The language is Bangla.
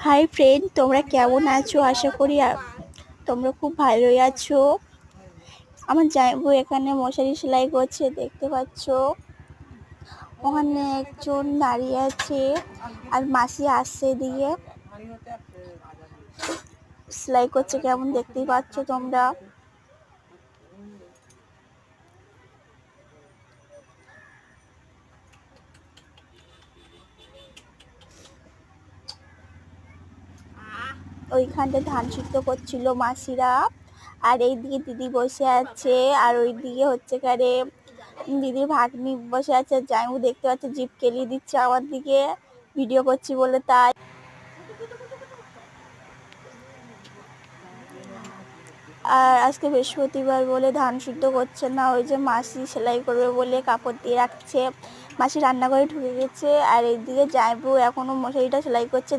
হাই ফ্রেন্ড, তোমরা কেমন আছো? আশা করি তোমরা খুব ভালোই আছো। আমার জামাইবু এখানে মশারি সেলাই করছে, দেখতে পাচ্ছ। ওখানে একজন দাঁড়িয়ে আছে আর মাসি আসছে দিয়ে সেলাই করছে, কেমন দেখতেই পাচ্ছ তোমরা। ওইখানটা ধান সিদ্ধ করছিল মাসিরা, আর এইদিকে দিদি বসে আছে, আর ওইদিকে হচ্ছে কারে দিদির ভাগ্নি বসে আছে। জামাইবু দেখতে পাচ্ছে জিভ কেলিয়ে দিচ্ছে আমার দিকে, ভিডিও করছি বলে। তাই আর আজকে বৃহস্পতিবার বলে ধান সিদ্ধ করছে না, ওই যে মাসি সেলাই করবে বলে কাপড় দিয়ে রাখছে। মাসি রান্নাঘরে ঢুকে গেছে, আর এইদিকে জামাইবু এখনো মশারিটা সেলাই করছে।